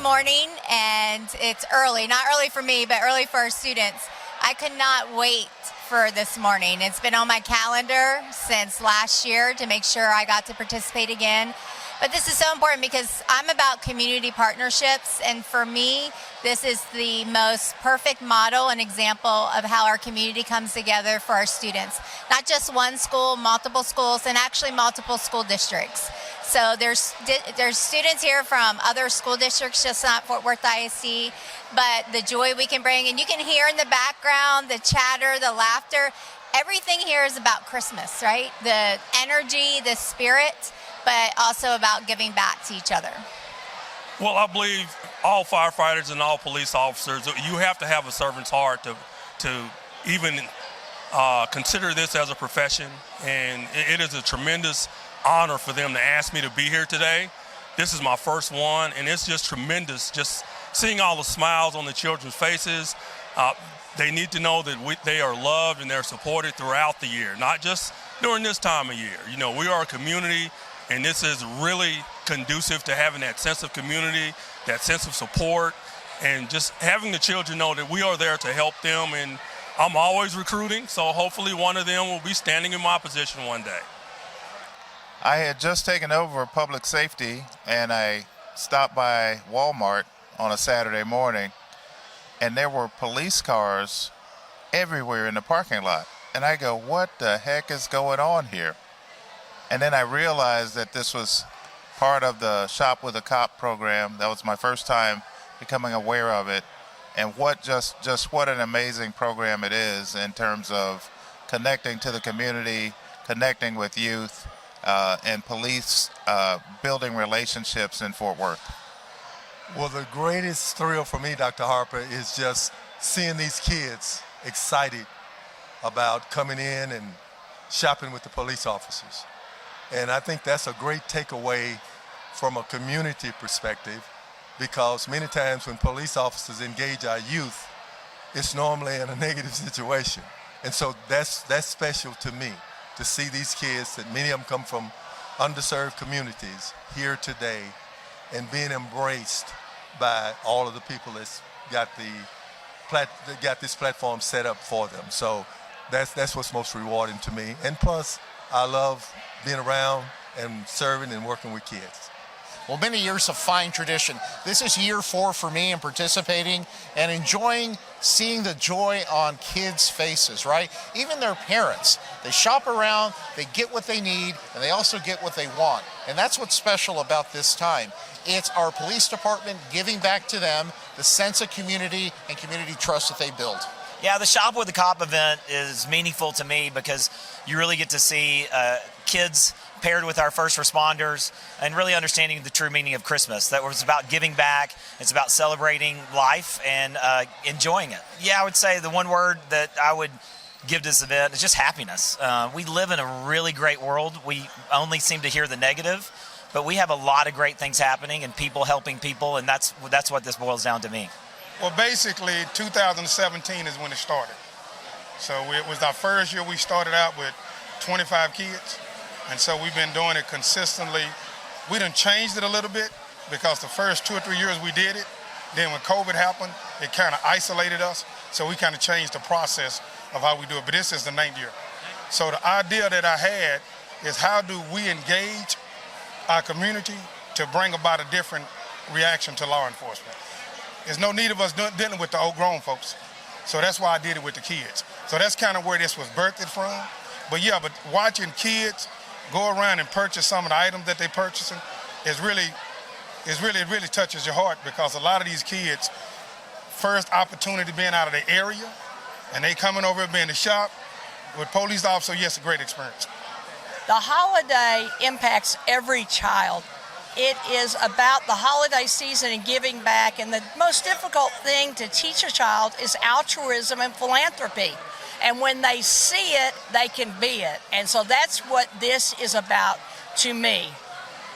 morning, and it's early. Not early for me, but early for our students. I could not wait for this morning. It's been on my calendar since last year to make sure I got to participate again. But this is so important because I'm about community partnerships, and for me, this is the most perfect model and example of how our community comes together for our students. Not just one school, multiple schools, and actually multiple school districts. So there's students here from other school districts, just not Fort Worth ISD, but the joy we can bring, and you can hear in the background the chatter, the laughter. Everything here is about Christmas, right? The energy, the spirit, but also about giving back to each other. Well, I believe all firefighters and all police officers, you have to have a servant's heart to even consider this as a profession, and it is a tremendous honor for them to ask me to be here today. This is my first one, and it's just tremendous just seeing all the smiles on the children's faces. They need to know that they are loved and they're supported throughout the year, not just during this time of year. You know, we are a community, and this is really conducive to having that sense of community, that sense of support, and just having the children know that we are there to help them. And I'm always recruiting, so hopefully one of them will be standing in my position one day. I had just taken over public safety, and I stopped by Walmart on a Saturday morning, and there were police cars everywhere in the parking lot. And I go, what the heck is going on here? And then I realized that this was part of the Shop with a Cop program. That was my first time becoming aware of it. And what what an amazing program it is in terms of connecting to the community, connecting with youth, and police, building relationships in Fort Worth. Well, the greatest thrill for me, Dr. Harper, is just seeing these kids excited about coming in and shopping with the police officers. And I think that's a great takeaway from a community perspective, because many times when police officers engage our youth, it's normally in a negative situation. And so that's special to me, to see these kids, that many of them come from underserved communities, here today and being embraced by all of the people that's got this platform set up for them. So that's what's most rewarding to me. And plus, I love being around and serving and working with kids. Well, many years of fine tradition. This is year 4 for me in participating and enjoying seeing the joy on kids' faces, right? Even their parents. They shop around, they get what they need, and they also get what they want. And that's what's special about this time. It's our police department giving back to them the sense of community and community trust that they build. Yeah, the Shop with a Cop event is meaningful to me because you really get to see kids paired with our first responders and really understanding the true meaning of Christmas. That was about giving back. It's about celebrating life and enjoying it. Yeah, I would say the one word that I would give this event is just happiness. We live in a really great world. We only seem to hear the negative, but we have a lot of great things happening and people helping people, and that's what this boils down to me. Well, basically, 2017 is when it started. So it was our first year. We started out with 25 kids, and so we've been doing it consistently. We done changed it a little bit because the first 2 or 3 years we did it. Then when COVID happened, it kind of isolated us, so we kind of changed the process of how we do it. But this is the 9th year. So the idea that I had is, how do we engage our community to bring about a different reaction to law enforcement? There's no need of us dealing with the old grown folks. So that's why I did it with the kids. So that's kind of where this was birthed from. But yeah, but watching kids go around and purchase some of the items that they're purchasing it really touches your heart, because a lot of these kids, first opportunity being out of the area, and they coming over and being in the shop with police officers, yes, a great experience. The holiday impacts every child. It is about the holiday season and giving back, and the most difficult thing to teach a child is altruism and philanthropy. And when they see it, they can be it. And so that's what this is about to me.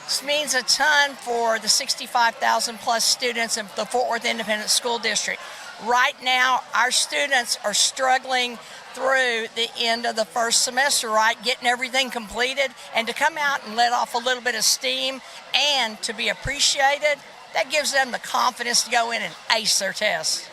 This means a ton for the 65,000 plus students in the Fort Worth Independent School District. Right now, our students are struggling through the end of the first semester, right? Getting everything completed, and to come out and let off a little bit of steam and to be appreciated that gives them the confidence to go in and ace their tests.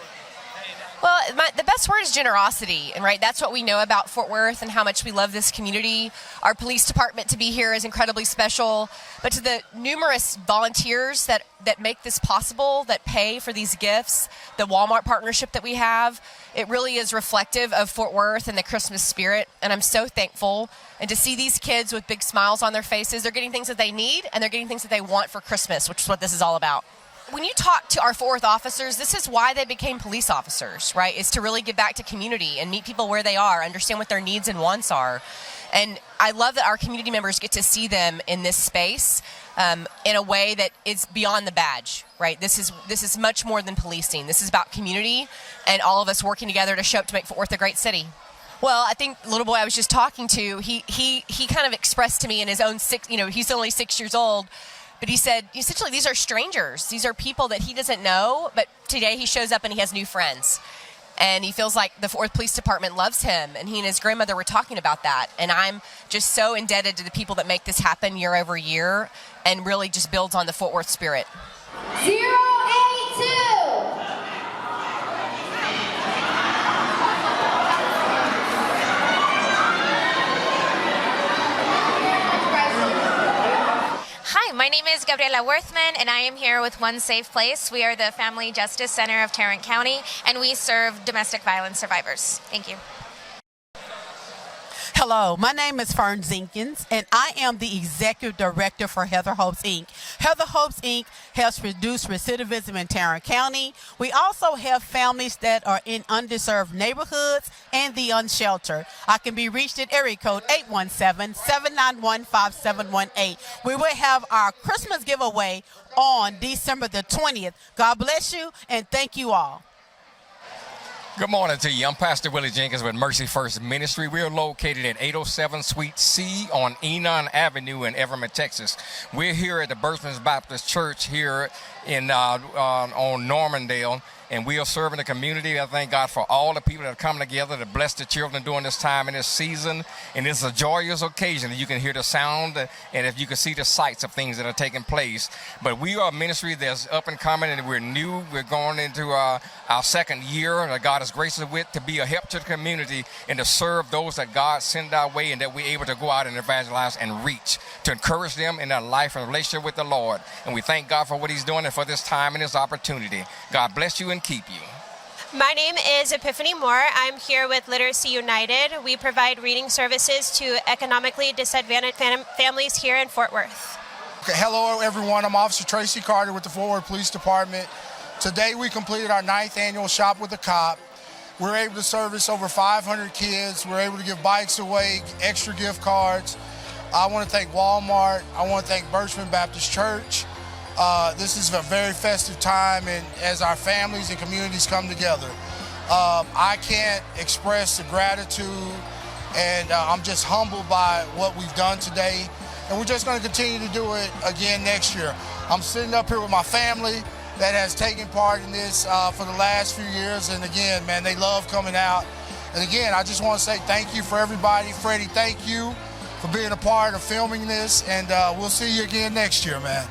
Well, the best word is generosity, and right, that's what we know about Fort Worth and how much we love this community. Our police department to be here is incredibly special, but to the numerous volunteers that make this possible, that pay for these gifts, the Walmart partnership that we have, it really is reflective of Fort Worth and the Christmas spirit, and I'm so thankful. And to see these kids with big smiles on their faces, they're getting things that they need, and they're getting things that they want for Christmas, which is what this is all about. When you talk to our Fort Worth officers, this is why they became police officers, right? Is to really give back to community and meet people where they are, understand what their needs and wants are. And I love that our community members get to see them in this space in a way that is beyond the badge, right? This is much more than policing. This is about community and all of us working together to show up to make Fort Worth a great city. Well, I think the little boy I was just talking to, he kind of expressed to me in his own he's only 6 years old, but he said, essentially, these are strangers. These are people that he doesn't know, but today he shows up and he has new friends. And he feels like the Fort Worth Police Department loves him, and he and his grandmother were talking about that. And I'm just so indebted to the people that make this happen year over year and really just builds on the Fort Worth spirit. 082. Hi, my name is Gabriela Worthman, and I am here with One Safe Place. We are the Family Justice Center of Tarrant County, and we serve domestic violence survivors. Thank you. Hello, my name is Fern Zinkins, and I am the Executive Director for Heather Hopes, Inc. Heather Hopes, Inc. helps reduce recidivism in Tarrant County. We also help families that are in underserved neighborhoods and the unsheltered. I can be reached at area code 817-791-5718. We will have our Christmas giveaway on December the 20th. God bless you, and thank you all. Good morning to you. I'm Pastor Willie Jenkins with Mercy First Ministry. We're located at 807 Suite C on Enon Avenue in Everett, Texas. We're here at the Birthman's Baptist Church here in on Normandale, and we are serving the community. I thank God for all the people that have come together to bless the children during this time in this season. And it's a joyous occasion. You can hear the sound, and if you can see the sights of things that are taking place. But we are a ministry that's up and coming, and we're new. We're going into our second year that God has graced us with to be a help to the community and to serve those that God sent our way, and that we're able to go out and evangelize and reach, to encourage them in their life and relationship with the Lord. And we thank God for what he's doing and for this time and this opportunity. God bless you and keep you. My name is Epiphany Moore. I'm here with Literacy United. We provide reading services to economically disadvantaged families here in Fort Worth. Okay, hello everyone, I'm Officer Tracy Carter with the Fort Worth Police Department. Today we completed our 9th annual Shop with a Cop. We're able to service over 500 kids. We're able to give bikes away, extra gift cards. I want to thank Walmart. I want to thank Birchman Baptist Church. This is a very festive time, and as our families and communities come together. I can't express the gratitude, and I'm just humbled by what we've done today. And we're just going to continue to do it again next year. I'm sitting up here with my family that has taken part in this for the last few years. And again, man, they love coming out. And again, I just want to say thank you for everybody. Freddie, thank you for being a part of filming this. And we'll see you again next year, man.